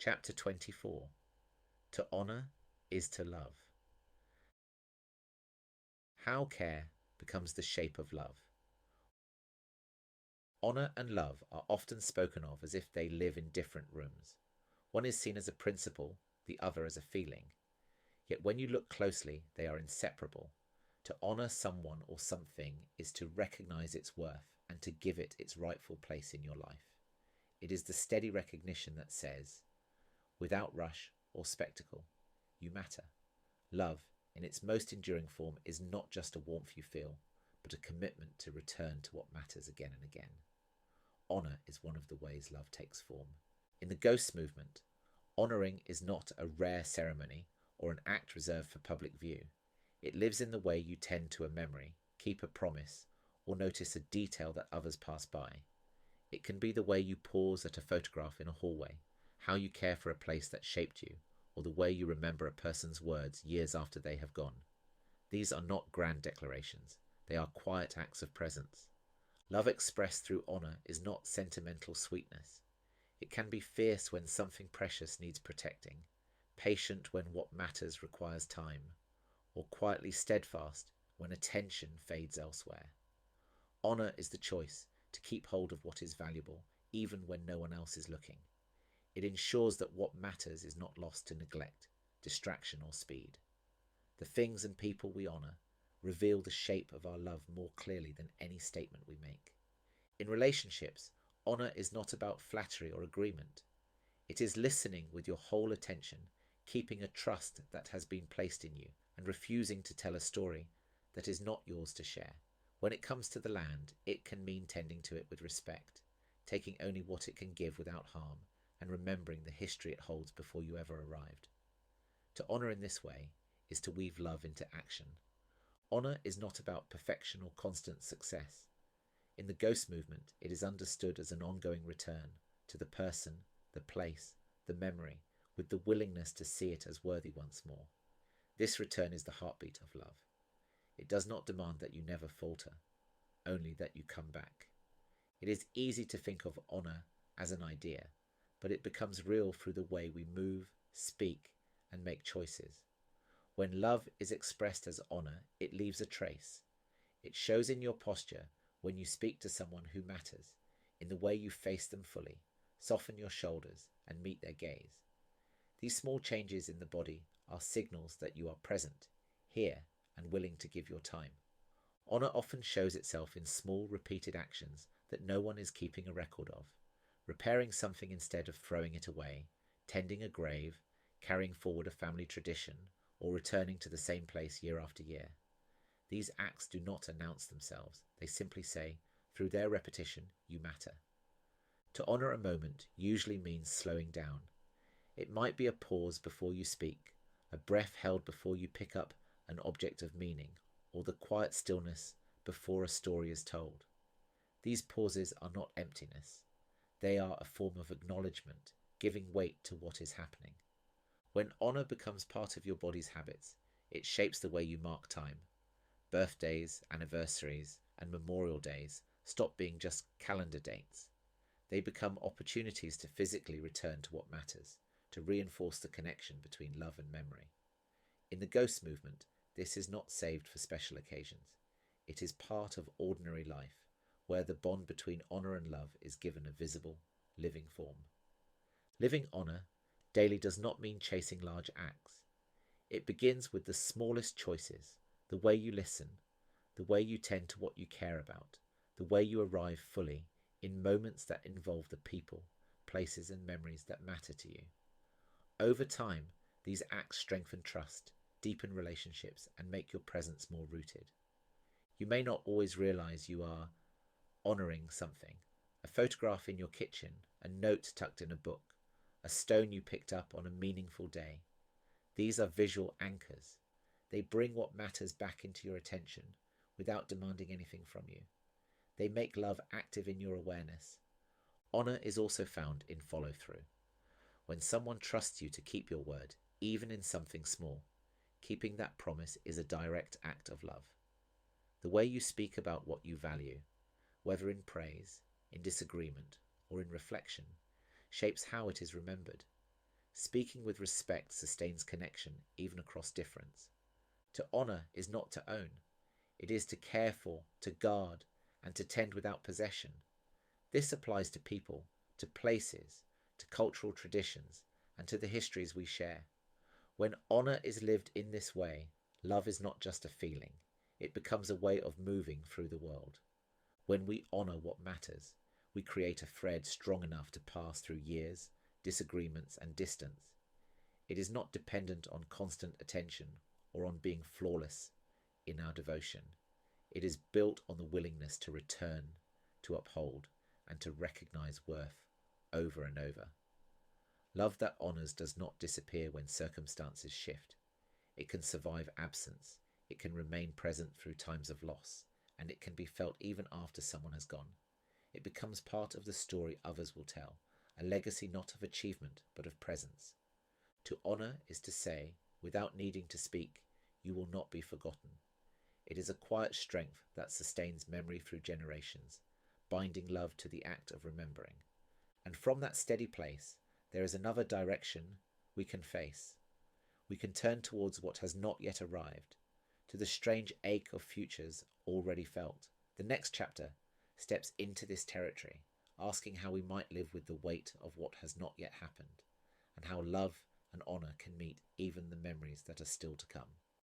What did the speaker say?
Chapter 24. To honour is to love. How care becomes the shape of love. Honour and love are often spoken of as if they live in different rooms. One is seen as a principle, the other as a feeling. Yet when you look closely, they are inseparable. To honour someone or something is to recognise its worth and to give it its rightful place in your life. It is the steady recognition that says, without rush or spectacle, you matter. Love, in its most enduring form, is not just a warmth you feel, but a commitment to return to what matters again and again. Honour is one of the ways love takes form. In the Ghosts movement, honouring is not a rare ceremony or an act reserved for public view. It lives in the way you tend to a memory, keep a promise, or notice a detail that others pass by. It can be the way you pause at a photograph in a hallway, how you care for a place that shaped you, or the way you remember a person's words years after they have gone. These are not grand declarations, they are quiet acts of presence. Love expressed through honour is not sentimental sweetness. It can be fierce when something precious needs protecting, patient when what matters requires time, or quietly steadfast when attention fades elsewhere. Honour is the choice to keep hold of what is valuable, even when no one else is looking. It ensures that what matters is not lost to neglect, distraction, or speed. The things and people we honour reveal the shape of our love more clearly than any statement we make. In relationships, honour is not about flattery or agreement. It is listening with your whole attention, keeping a trust that has been placed in you, and refusing to tell a story that is not yours to share. When it comes to the land, it can mean tending to it with respect, taking only what it can give without harm, and remembering the history it holds before you ever arrived. To honour in this way is to weave love into action. Honour is not about perfection or constant success. In the Ghost movement, it is understood as an ongoing return to the person, the place, the memory, with the willingness to see it as worthy once more. This return is the heartbeat of love. It does not demand that you never falter, only that you come back. It is easy to think of honour as an idea, but it becomes real through the way we move, speak, and make choices. When love is expressed as honour, it leaves a trace. It shows in your posture when you speak to someone who matters, in the way you face them fully, soften your shoulders, and meet their gaze. These small changes in the body are signals that you are present, here, and willing to give your time. Honour often shows itself in small, repeated actions that no one is keeping a record of. Repairing something instead of throwing it away, tending a grave, carrying forward a family tradition, or returning to the same place year after year. These acts do not announce themselves, they simply say, through their repetition, you matter. To honour a moment usually means slowing down. It might be a pause before you speak, a breath held before you pick up an object of meaning, or the quiet stillness before a story is told. These pauses are not emptiness. They are a form of acknowledgement, giving weight to what is happening. When honour becomes part of your body's habits, it shapes the way you mark time. Birthdays, anniversaries, and memorial days stop being just calendar dates. They become opportunities to physically return to what matters, to reinforce the connection between love and memory. In the Ghost movement, this is not saved for special occasions. It is part of ordinary life, where the bond between honour and love is given a visible, living form. Living honour daily does not mean chasing large acts. It begins with the smallest choices, the way you listen, the way you tend to what you care about, the way you arrive fully in moments that involve the people, places and memories that matter to you. Over time, these acts strengthen trust, deepen relationships, and make your presence more rooted. You may not always realise you are honouring something. A photograph in your kitchen, a note tucked in a book, a stone you picked up on a meaningful day. These are visual anchors. They bring what matters back into your attention without demanding anything from you. They make love active in your awareness. Honour is also found in follow-through. When someone trusts you to keep your word, even in something small, keeping that promise is a direct act of love. The way you speak about what you value, whether in praise, in disagreement, or in reflection, shapes how it is remembered. Speaking with respect sustains connection even across difference. To honour is not to own. It is to care for, to guard, and to tend without possession. This applies to people, to places, to cultural traditions, and to the histories we share. When honour is lived in this way, love is not just a feeling. It becomes a way of moving through the world. When we honour what matters, we create a thread strong enough to pass through years, disagreements, and distance. It is not dependent on constant attention or on being flawless in our devotion. It is built on the willingness to return, to uphold, and to recognise worth over and over. Love that honours does not disappear when circumstances shift. It can survive absence, it can remain present through times of loss, and it can be felt even after someone has gone. It becomes part of the story others will tell, a legacy not of achievement but of presence. To honour is to say, without needing to speak, you will not be forgotten. It is a quiet strength that sustains memory through generations, binding love to the act of remembering. And from that steady place, there is another direction we can face. We can turn towards what has not yet arrived, to the strange ache of futures already felt. The next chapter steps into this territory, asking how we might live with the weight of what has not yet happened, and how love and honour can meet even the memories that are still to come.